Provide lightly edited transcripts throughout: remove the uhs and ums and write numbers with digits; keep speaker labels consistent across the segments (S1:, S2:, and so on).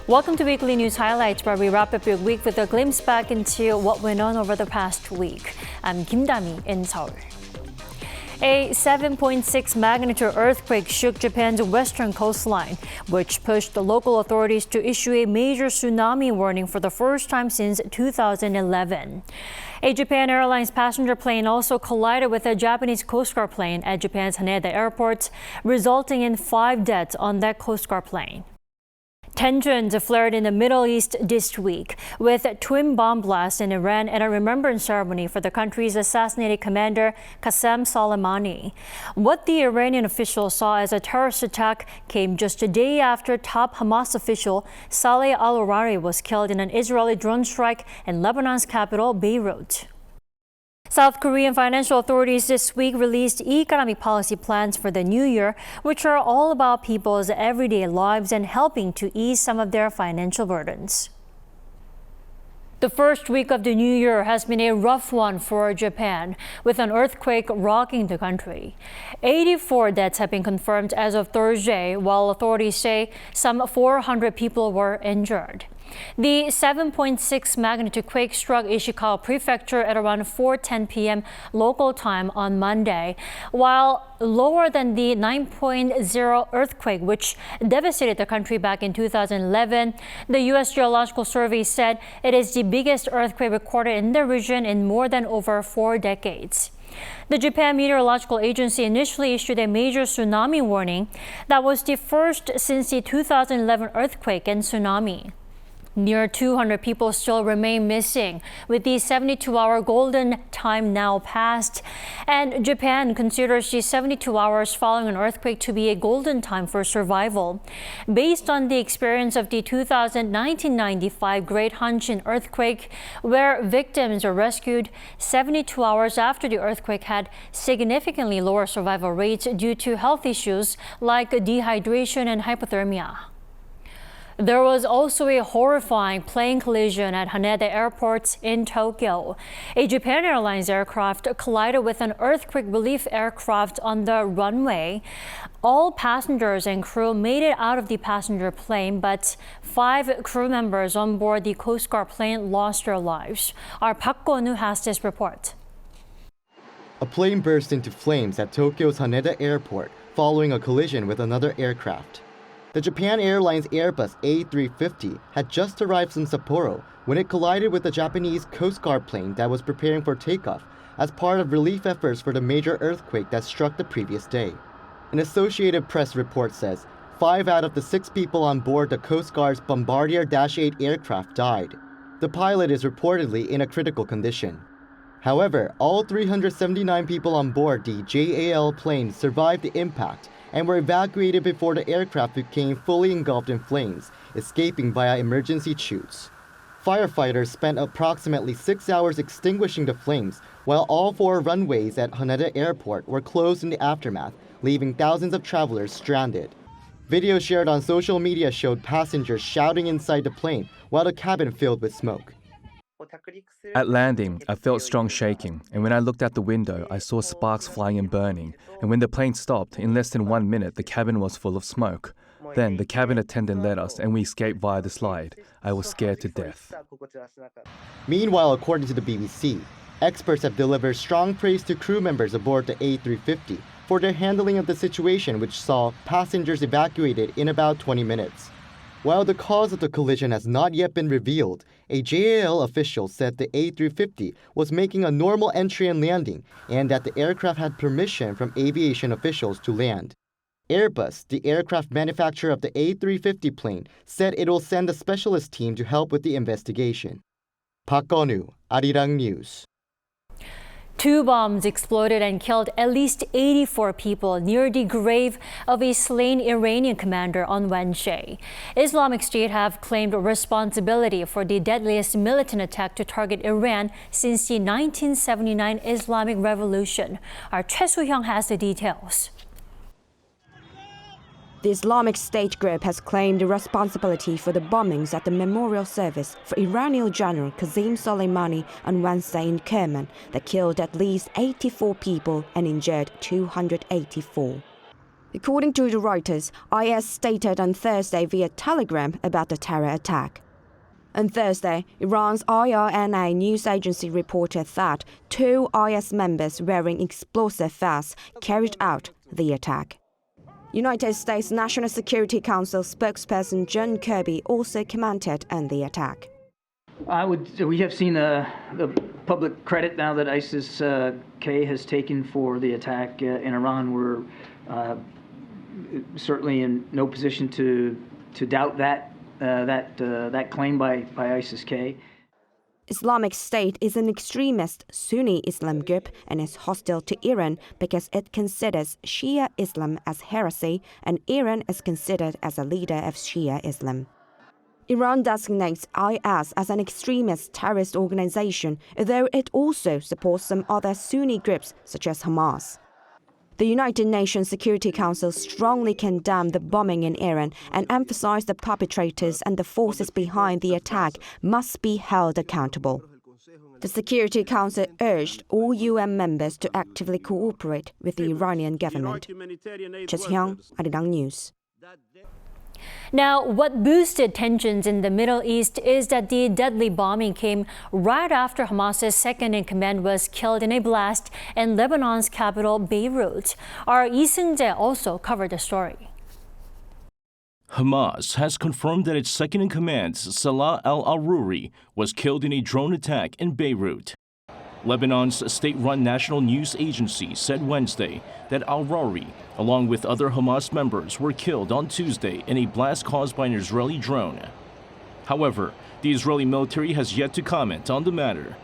S1: Welcome to Weekly News Highlights, where we wrap up your week with a glimpse back into what went on over the past week. I'm Kim Dami in Seoul. A 7.6 magnitude earthquake shook Japan's western coastline, which pushed the local authorities to issue a major tsunami warning for the first time since 2011. A Japan Airlines passenger plane also collided with a Japanese Coast Guard plane at Japan's Haneda airport, resulting in 5 deaths on that Coast Guard plane. Tensions flared in the Middle East this week, with twin bomb blasts in Iran and a remembrance ceremony for the country's assassinated commander Qassem Soleimani. What the Iranian officials saw as a terrorist attack came just a day after top Hamas official Saleh al-Arouri was killed in an Israeli drone strike in Lebanon's capital, Beiruit. South Korean financial authorities this week released economic policy plans for the new year, which are all about people's everyday lives and helping to ease some of their financial burdens. The first week of the new year has been a rough one for Japan, with an earthquake rocking the country. 84 deaths have been confirmed as of Thursday, while authorities say some 400 people were injured. The 7.6 magnitude quake struck Ishikawa Prefecture at around 4:10 p.m. local time on Monday, while lower than the 9.0 earthquake, which devastated the country back in 2011. The U.S. Geological Survey said it is the biggest earthquake recorded in the region in more than over 4 decades. The Japan Meteorological Agency initially issued a major tsunami warning that was the first since the 2011 earthquake and tsunami. Near 200 people still remain missing, with the 72-hour golden time now passed. And Japan considers the 72 hours following an earthquake to be a golden time for survival. Based on the experience of the 1995 Great Hanshin earthquake, where victims were rescued 72 hours after the earthquake, had significantly lower survival rates due to health issues like dehydration and hypothermia. There was also a horrifying plane collision at Haneda Airport in Tokyo. A Japan Airlines aircraft collided with an earthquake relief aircraft on the runway. All passengers and crew made it out of the passenger plane, but 5 crew members on board the Coast Guard plane lost their lives. Our Park Go-nu has this report.
S2: A plane burst into flames at Tokyo's Haneda Airport following a collision with another aircraft. The Japan Airlines Airbus A350 had just arrived from Sapporo when it collided with a Japanese Coast Guard plane that was preparing for takeoff as part of relief efforts for the major earthquake that struck the previous day. An Associated Press report says 5 out of the 6 people on board the Coast Guard's Bombardier Dash 8 aircraft died. The pilot is reportedly in a critical condition. However, all 379 people on board the JAL plane survived the impact and were evacuated before the aircraft became fully engulfed in flames, escaping via emergency chutes. Firefighters spent approximately 6 hours extinguishing the flames, while all 4 runways at Haneda Airport were closed in the aftermath, leaving thousands of travelers stranded. Videos shared on social media showed passengers shouting inside the plane while the cabin filled with smoke.
S3: At landing, I felt strong shaking, and when I looked out the window, I saw sparks flying and burning. And when the plane stopped, in less than 1 minute, the cabin was full of smoke. Then the cabin attendant led us, and we escaped via the slide. I was scared to death.
S2: Meanwhile, according to the BBC, experts have delivered strong praise to crew members aboard the A350 for their handling of the situation, which saw passengers evacuated in about 20 minutes. While the cause of the collision has not yet been revealed, a JAL official said the A350 was making a normal entry and landing and that the aircraft had permission from aviation officials to land. Airbus, the aircraft manufacturer of the A350 plane, said it will send a specialist team to help with the investigation. Park Go-nu, Arirang News.
S1: 2 bombs exploded and killed at least 84 people near the grave of a slain Iranian commander on Wednesday. Islamic State have claimed responsibility for the deadliest militant attack to target Iran since the 1979 Islamic Revolution. Our Choi Soo-hyung has the details.
S4: The Islamic State group has claimed the responsibility for the bombings at the memorial service for Iranian General Qassem Soleimani on Wednesday in Kerman that killed at least 84 people and injured 284. According to the Reuters, IS stated on Thursday via Telegram about the terror attack. On Thursday, Iran's IRNA news agency reported that 2 IS members wearing explosive vests carried out the attack. United States National Security Council spokesperson John Kirby also commented on the attack.
S5: We have seen the public credit now that ISIS-K has taken for the attack in Iran. We're certainly in no position to doubt that claim by ISIS-K.
S4: Islamic State is an extremist Sunni Islam group and is hostile to Iran because it considers Shia Islam as heresy and Iran is considered as a leader of Shia Islam. Iran designates IS as an extremist terrorist organization, though it also supports some other Sunni groups such as Hamas. The United Nations Security Council strongly condemned the bombing in Iran and emphasized the perpetrators and the forces behind the attack must be held accountable. The Security Council urged all UN members to actively cooperate with the Iranian government. Japan Arirang News.
S1: Now, what boosted tensions in the Middle East is that the deadly bombing came right after Hamas's second-in-command was killed in a blast in Lebanon's capital, Beiruit. Our Lee Seung-jae also covered the story.
S6: Hamas has confirmed that its second-in-command, Saleh al-Arouri, was killed in a drone attack in Beiruit. Lebanon's state-run national news agency said Wednesday that al-Arouri, along with other Hamas members, were killed on Tuesday in a blast caused by an Israeli drone. However, the Israeli military has yet to comment on the matter.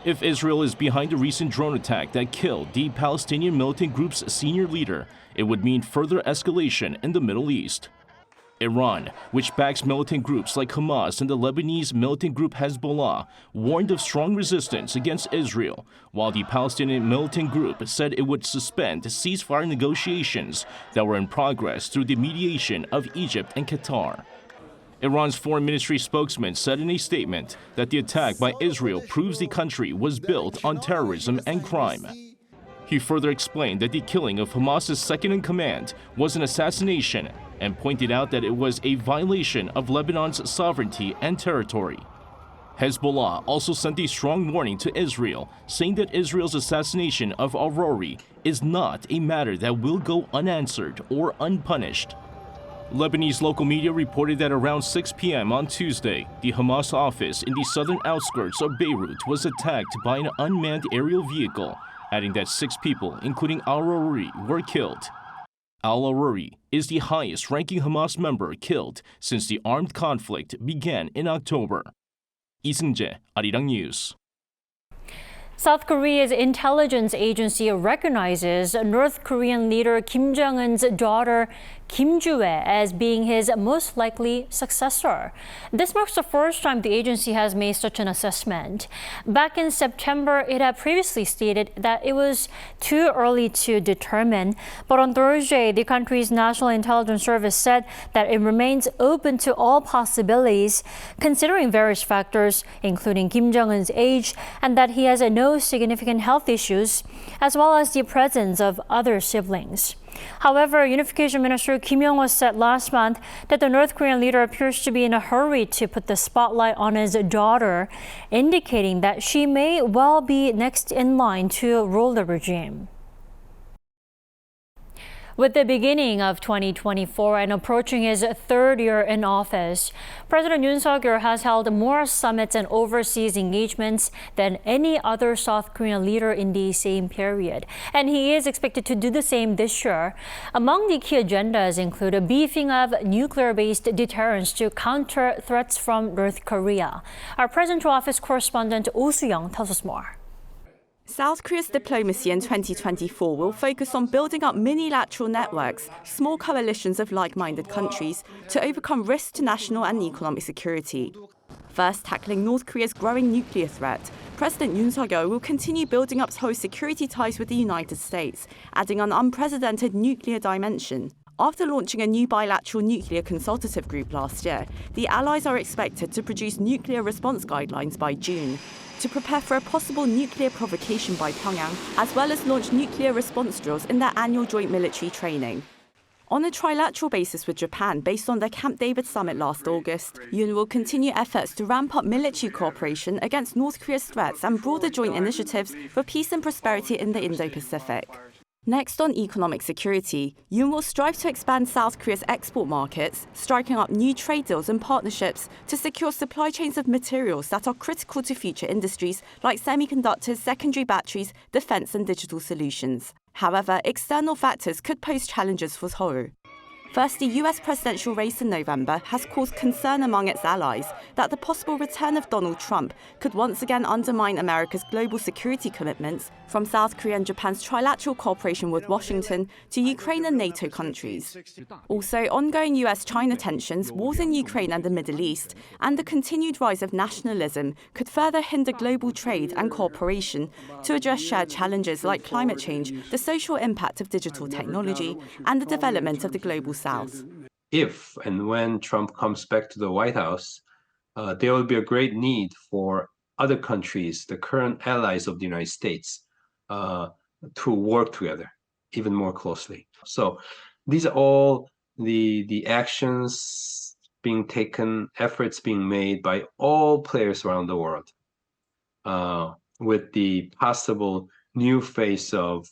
S6: If Israel is behind the recent drone attack that killed the Palestinian militant group's senior leader, it would mean further escalation in the Middle East. Iran, which backs militant groups like Hamas and the Lebanese militant group Hezbollah, warned of strong resistance against Israel, while the Palestinian militant group said it would suspend ceasefire negotiations that were in progress through the mediation of Egypt and Qatar. Iran's foreign ministry spokesman said in a statement that the attack by Israel proves the country was built on terrorism and crime. He further explained that the killing of Hamas's second-in-command was an assassination and pointed out that it was a violation of Lebanon's sovereignty and territory. Hezbollah also sent a strong warning to Israel, saying that Israel's assassination of al-Arouri is not a matter that will go unanswered or unpunished. Lebanese local media reported that around 6 p.m. on Tuesday, the Hamas office in the southern outskirts of Beiruit was attacked by an unmanned aerial vehicle, adding that 6 people, including al-Arouri, were killed. Al-Arouri is the highest-ranking Hamas member killed since the armed conflict began in October. Lee Seung-jae, Arirang News.
S1: South Korea's intelligence agency recognizes North Korean leader Kim Jong-un's daughter Kim Ju-ae as being his most likely successor. This marks the first time the agency has made such an assessment. Back in September, it had previously stated that it was too early to determine, but on Thursday, the country's National Intelligence Service said that it remains open to all possibilities, considering various factors, including Kim Jong-un's age and that he has no significant health issues, as well as the presence of other siblings. However, Unification Minister Kim Yong-ho said last month that the North Korean leader appears to be in a hurry to put the spotlight on his daughter, indicating that she may well be next in line to rule the regime. With the beginning of 2024 and approaching his third year in office, President Yoon Suk-yeol has held more summits and overseas engagements than any other South Korean leader in the same period. And he is expected to do the same this year. Among the key agendas include a beefing of nuclear-based deterrence to counter threats from North Korea. Our Presidential Office correspondent Oh Soo-young tells us more.
S7: South Korea's diplomacy in 2024 will focus on building up minilateral networks, small coalitions of like-minded countries, to overcome risks to national and economic security. First, tackling North Korea's growing nuclear threat, President Yoon Suk-yeol will continue building up close security ties with the United States, adding an unprecedented nuclear dimension. After launching a new bilateral nuclear consultative group last year, the allies are expected to produce nuclear response guidelines by June to prepare for a possible nuclear provocation by Pyongyang, as well as launch nuclear response drills in their annual joint military training. On a trilateral basis with Japan, based on the Camp David summit last August, Yoon will continue efforts to ramp up military cooperation against North Korea's threats and broader joint initiatives for peace and prosperity in the Indo-Pacific. Next, on economic security, Yoon will strive to expand South Korea's export markets, striking up new trade deals and partnerships to secure supply chains of materials that are critical to future industries like semiconductors, secondary batteries, defense and digital solutions. However, external factors could pose challenges for Seoul. First, the US presidential race in November has caused concern among its allies that the possible return of Donald Trump could once again undermine America's global security commitments, from South Korea and Japan's trilateral cooperation with Washington to Ukraine and NATO countries. Also, ongoing US-China tensions, wars in Ukraine and the Middle East, and the continued rise of nationalism could further hinder global trade and cooperation to address shared challenges like climate change, the social impact of digital technology, and the development of the global South.
S8: If and when Trump comes back to the White House, there will be a great need for other countries, the current allies of the United States, to work together even more closely. So these are all the actions being taken, efforts being made by all players around the world, with the possible new face of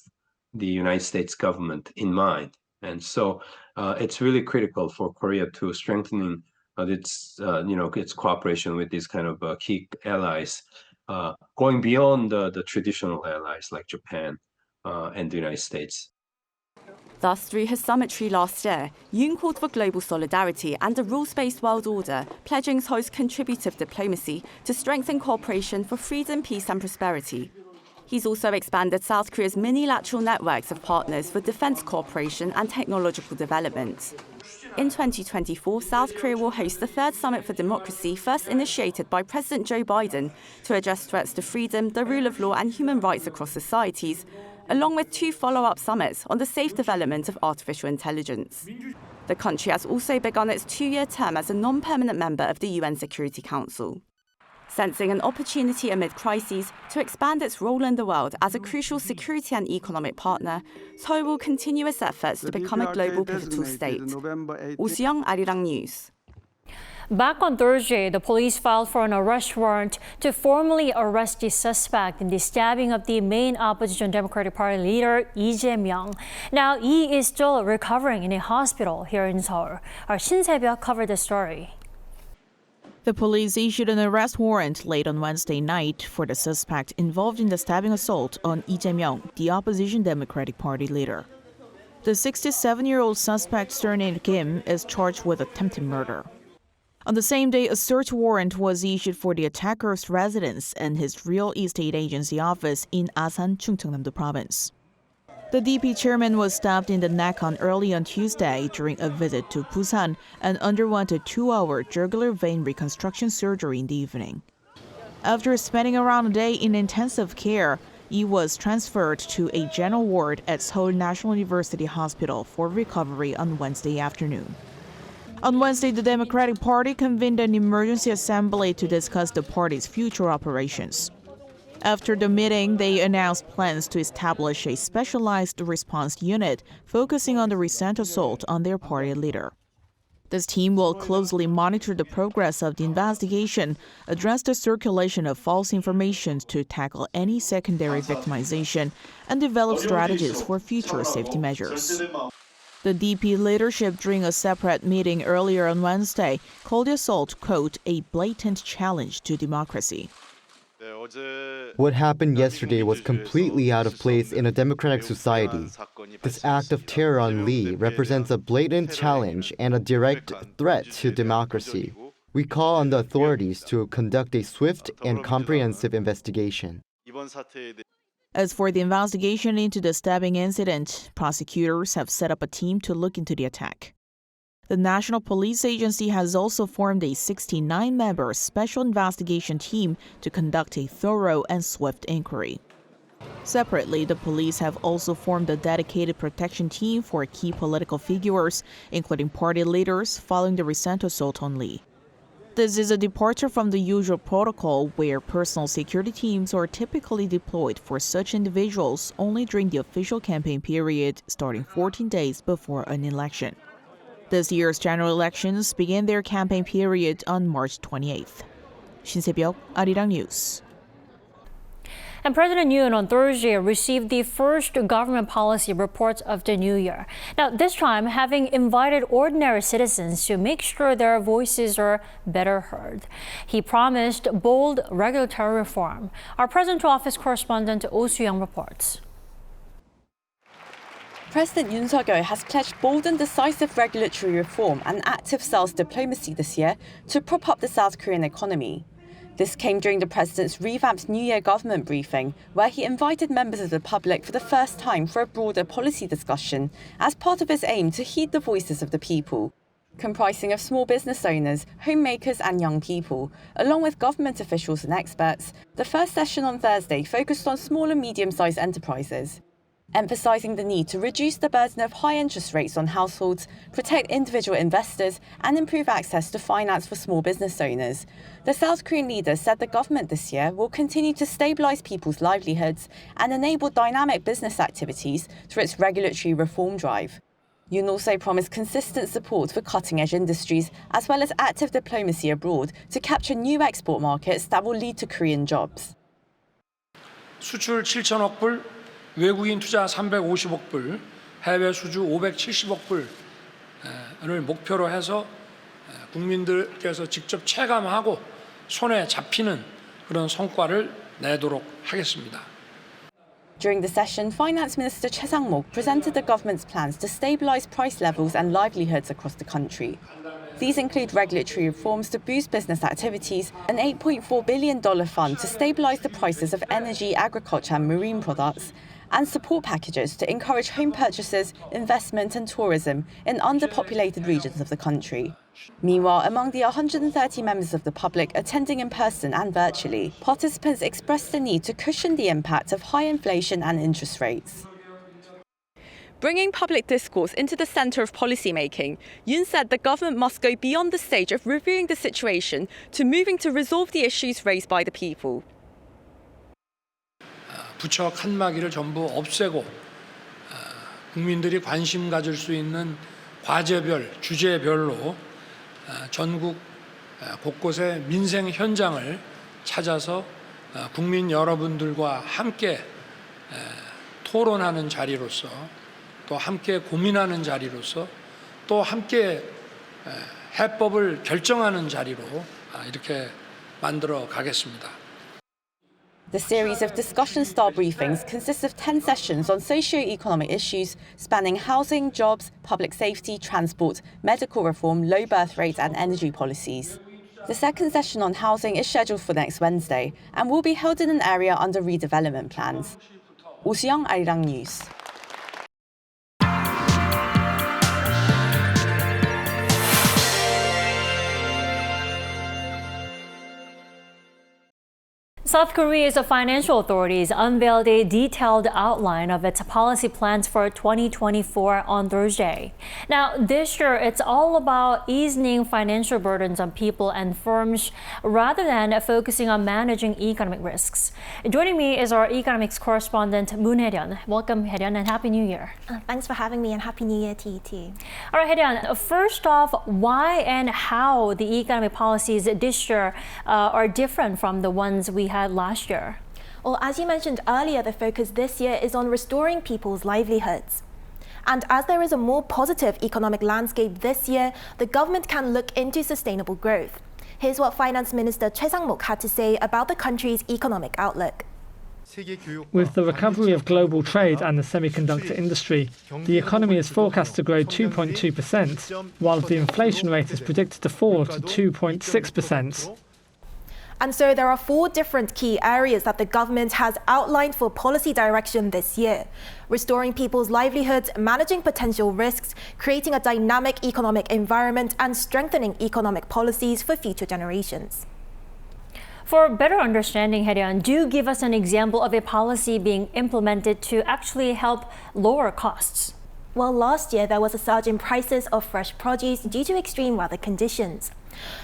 S8: the United States government in mind. And so it's really critical for Korea to strengthening its cooperation with these kind of key allies, going beyond the traditional allies like Japan and the United States.
S7: Thus, through his summitry last year, Yoon called for global solidarity and a rules-based world order, pledging Seoul's contributive diplomacy to strengthen cooperation for freedom, peace and prosperity. He's also expanded South Korea's minilateral networks of partners for defense cooperation and technological development. In 2024, South Korea will host the third Summit for Democracy, first initiated by President Joe Biden, to address threats to freedom, the rule of law and human rights across societies, along with 2 follow-up summits on the safe development of artificial intelligence. The country has also begun its 2-year term as a non-permanent member of the UN Security Council. Sensing an opportunity amid crises to expand its role in the world as a crucial security and economic partner, Seoul will continue its efforts to become a global pivotal state. Seoul, Arirang News.
S1: Back on Thursday, the police filed for an arrest warrant to formally arrest the suspect in the stabbing of the main opposition Democratic Party leader, Lee Jae-myung. Now, Lee is still recovering in a hospital here in Seoul. Our Shin Se-byuk covered the story.
S9: The police issued an arrest warrant late on Wednesday night for the suspect involved in the stabbing assault on Lee Jae-myung, the opposition Democratic Party leader. The 67-year-old suspect, surnamed Kim, is charged with attempted murder. On the same day, a search warrant was issued for the attacker's residence and his real estate agency office in Asan, Chungcheongnam-do Province. The DP chairman was stabbed in the neck early on Tuesday during a visit to Busan and underwent a 2-hour jugular vein reconstruction surgery in the evening. After spending around a day in intensive care, Lee was transferred to a general ward at Seoul National University Hospital for recovery on Wednesday afternoon. On Wednesday, the Democratic Party convened an emergency assembly to discuss the party's future operations. After the meeting, they announced plans to establish a specialized response unit focusing on the recent assault on their party leader. This team will closely monitor the progress of the investigation, address the circulation of false information to tackle any secondary victimization, and develop strategies for future safety measures. The DP leadership, during a separate meeting earlier on Wednesday, called the assault, quote, a blatant challenge to democracy.
S2: What happened yesterday was completely out of place in a democratic society. This act of terror on Lee represents a blatant challenge and a direct threat to democracy. We call on the authorities to conduct a swift and comprehensive investigation.
S9: As for the investigation into the stabbing incident, prosecutors have set up a team to look into the attack. The National Police Agency has also formed a 69-member special investigation team to conduct a thorough and swift inquiry. Separately, the police have also formed a dedicated protection team for key political figures, including party leaders, following the recent assault on Lee. This is a departure from the usual protocol where personal security teams are typically deployed for such individuals only during the official campaign period starting 14 days before an election. This year's general elections began their campaign period on March 28th. 신세벽, Arirang News.
S1: And President Yoon on Thursday received the first government policy reports of the new year. Now, this time having invited ordinary citizens to make sure their voices are better heard. He promised bold regulatory reform. Our President Office correspondent Oh Soo-young reports.
S7: President Yoon Suk-yeol has pledged bold and decisive regulatory reform and active sales diplomacy this year to prop up the South Korean economy. This came during the president's revamped New Year government briefing, where he invited members of the public for the first time for a broader policy discussion as part of his aim to heed the voices of the people. Comprising of small business owners, homemakers and young people, along with government officials and experts, the first session on Thursday focused on small and medium-sized enterprises, emphasising the need to reduce the burden of high interest rates on households, protect individual investors, and improve access to finance for small business owners. The South Korean leader said the government this year will continue to stabilise people's livelihoods and enable dynamic business activities through its regulatory reform drive. Yoon also promised consistent support for cutting-edge industries, as well as active diplomacy abroad to capture new export markets that will lead to Korean jobs.
S10: 수출 7천억 불, 외국인 투자 350억 불, 해외 수주 570억 불을 목표로 해서 국민들께서 직접 체감하고 손에 잡히는 그런 성과를 내도록 하겠습니다.
S7: During the session, Finance Minister Choi Sang-mok presented the government's plans to stabilise price levels and livelihoods across the country. These include regulatory reforms to boost business activities, an $8.4 billion fund to stabilise the prices of energy, agriculture and marine products, and support packages to encourage home purchases, investment and tourism in underpopulated regions of the country. Meanwhile, among the 130 members of the public attending in person and virtually, participants expressed the need to cushion the impact of high inflation and interest rates. Bringing public discourse into the centre of policymaking, Yoon said the government must go beyond the stage of reviewing the situation to moving to resolve the issues raised by the people.
S10: 부처 칸막이를 전부 없애고 국민들이 관심 가질 수 있는 과제별, 주제별로 전국 곳곳의 민생 현장을 찾아서 국민 여러분들과 함께 토론하는 자리로서 또 함께 고민하는 자리로서 또 함께 해법을 결정하는 자리로 이렇게 만들어 가겠습니다.
S7: The series of discussion-style briefings consists of 10 sessions on socio-economic issues spanning housing, jobs, public safety, transport, medical reform, low birth rates and energy policies. The second session on housing is scheduled for next Wednesday and will be held in an area under redevelopment plans. Oh Soo-young, Arirang News.
S1: South Korea's financial authorities unveiled a detailed outline of its policy plans for 2024 on Thursday. Now, this year, it's all about easing financial burdens on people and firms rather than focusing on managing economic risks. Joining me is our economics correspondent, Moon Hae-ryun. Welcome, Hae-ryun, and Happy New Year.
S11: Thanks for having me, and Happy New Year to you too.
S1: All right, Hae-ryun, first off, why and how the economic policies this year are different from the ones we had last year?
S11: Well, as you mentioned earlier, the focus this year is on restoring people's livelihoods. And as there is a more positive economic landscape this year, the government can look into sustainable growth. Here's what Finance Minister Choi Sang-mok had to say about the country's economic outlook.
S12: With the recovery of global trade and the semiconductor industry, the economy is forecast to grow 2.2%, while the inflation rate is predicted to fall to 2.6%.
S11: And so there are 4 different key areas that the government has outlined for policy direction this year: restoring people's livelihoods, managing potential risks, creating a dynamic economic environment, and strengthening economic policies for future generations.
S1: For better understanding, Hae-ryun, do give us an example of a policy being implemented to actually help lower costs.
S11: Well, last year there was a surge in prices of fresh produce due to extreme weather conditions.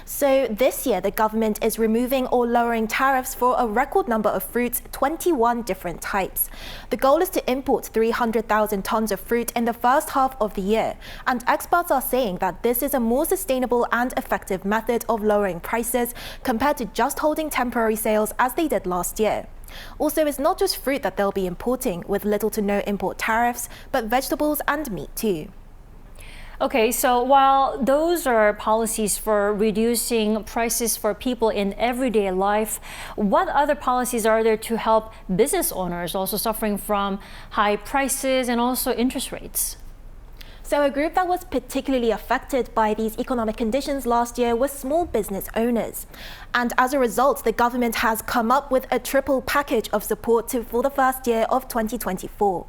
S11: So this year the government is removing or lowering tariffs for a record number of fruits, 21 different types. The goal is to import 300,000 tons of fruit in the first half of the year, and experts are saying that this is a more sustainable and effective method of lowering prices compared to just holding temporary sales as they did last year. Also, it's not just fruit that they'll be importing with little to no import tariffs, but vegetables and meat too.
S1: Okay, so while those are policies for reducing prices for people in everyday life, what other policies are there to help business owners also suffering from high prices and also interest rates?
S11: So a group that was particularly affected by these economic conditions last year was small business owners. And as a result, the government has come up with a triple package of support for the first year of 2024.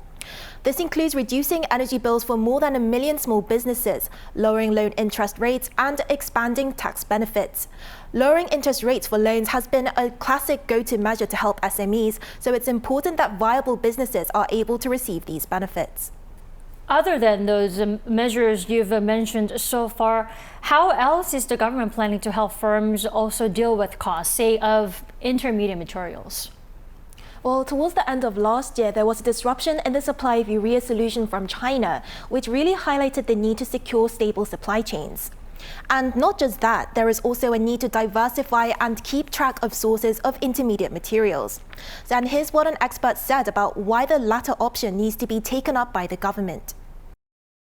S11: This includes reducing energy bills for more than 1 million small businesses, lowering loan interest rates, and expanding tax benefits. Lowering interest rates for loans has been a classic go-to measure to help SMEs, so it's important that viable businesses are able to receive these benefits.
S1: Other than those measures you've mentioned so far, how else is the government planning to help firms also deal with costs, say, of intermediate materials?
S11: Well, towards the end of last year, there was a disruption in the supply of urea solution from China, which really highlighted the need to secure stable supply chains. And not just that, there is also a need to diversify and keep track of sources of intermediate materials. And here's what an expert said about why the latter option needs to be taken up by the government.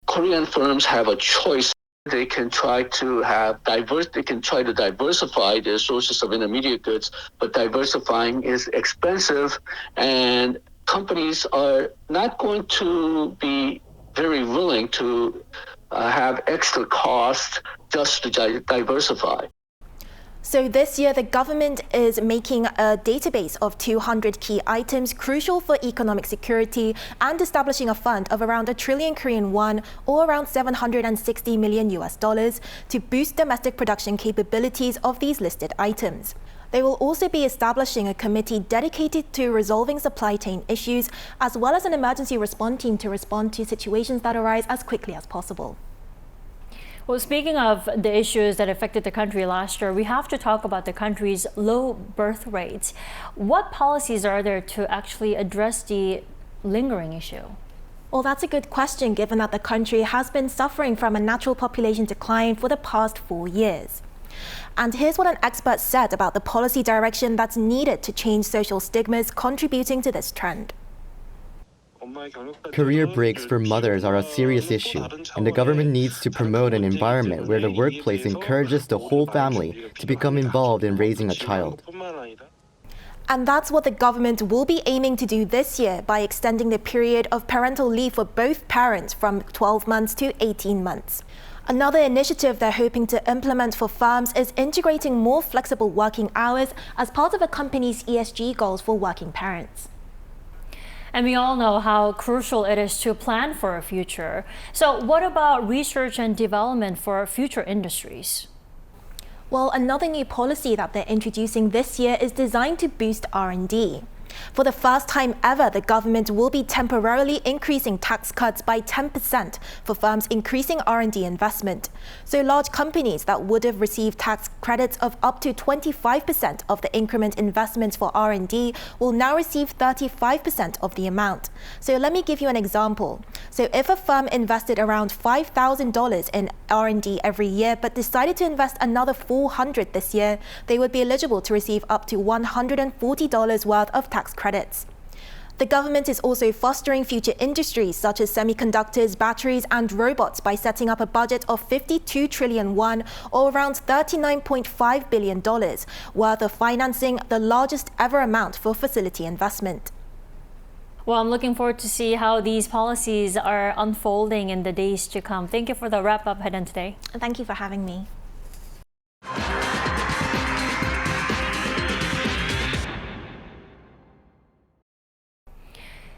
S13: Korean firms have a choice. They can try to diversify their sources of intermediate goods, but diversifying is expensive, and companies are not going to be very willing to have extra costs just to diversify.
S11: So this year, the government is making a database of 200 key items crucial for economic security and establishing a fund of around 1 trillion Korean won, or around $760 million to boost domestic production capabilities of these listed items. They will also be establishing a committee dedicated to resolving supply chain issues, as well as an emergency response team to respond to situations that arise as quickly as possible.
S1: Well, speaking of the issues that affected the country last year, we have to talk about the country's low birth rates. What policies are there to actually address the lingering issue?
S11: Well, that's a good question, given that the country has been suffering from a natural population decline for the past 4 years. And here's what an expert said about the policy direction that's needed to change social stigmas contributing to this trend.
S2: Career breaks for mothers are a serious issue, and the government needs to promote an environment where the workplace encourages the whole family to become involved in raising a child.
S11: And that's what the government will be aiming to do this year by extending the period of parental leave for both parents from 12 months to 18 months. Another initiative they're hoping to implement for firms is integrating more flexible working hours as part of a company's ESG goals for working parents.
S1: And we all know how crucial it is to plan for a future. So what about research and development for future industries?
S11: Well, another new policy that they're introducing this year is designed to boost R&D. For the first time ever, the government will be temporarily increasing tax cuts by 10% for firms increasing R&D investment. So large companies that would have received tax credits of up to 25% of the increment investments for R&D will now receive 35% of the amount. So let me give you an example. So if a firm invested around $5,000 in R&D every year but decided to invest another $400 this year, they would be eligible to receive up to $140 worth of tax credits. The government is also fostering future industries such as semiconductors, batteries, and robots by setting up a budget of 52 trillion won, or around $39.5 billion, worth of financing, the largest ever amount for facility investment.
S1: Well, I'm looking forward to see how these policies are unfolding in the days to come. Thank you for the wrap-up, Haeden, today.
S11: Thank you for having me.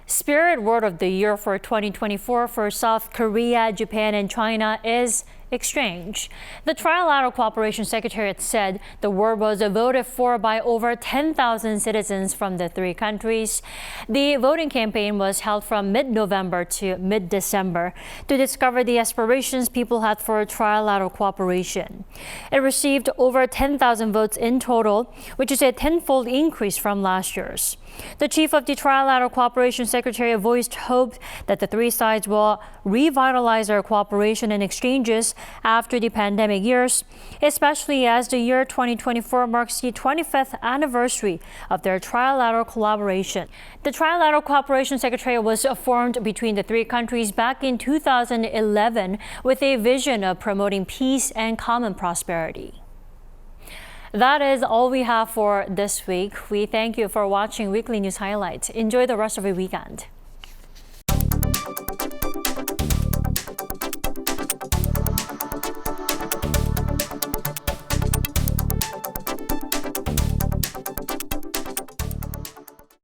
S1: Spirit Word of the Year for 2024 for South Korea, Japan, and China is exchange. The Trilateral Cooperation Secretariat said the word was voted for by over 10,000 citizens from the three countries. The voting campaign was held from mid-November to mid-December to discover the aspirations people had for trilateral cooperation. It received over 10,000 votes in total, which is a tenfold increase from last year's. The chief of the Trilateral Cooperation Secretariat voiced hope that the three sides will revitalize their cooperation and exchanges after the pandemic years, especially as the year 2024 marks the 25th anniversary of their trilateral collaboration. The Trilateral Cooperation Secretariat was formed between the three countries back in 2011 with a vision of promoting peace and common prosperity. That is all we have for this week. We thank you for watching Weekly News Highlights. Enjoy the rest of your weekend.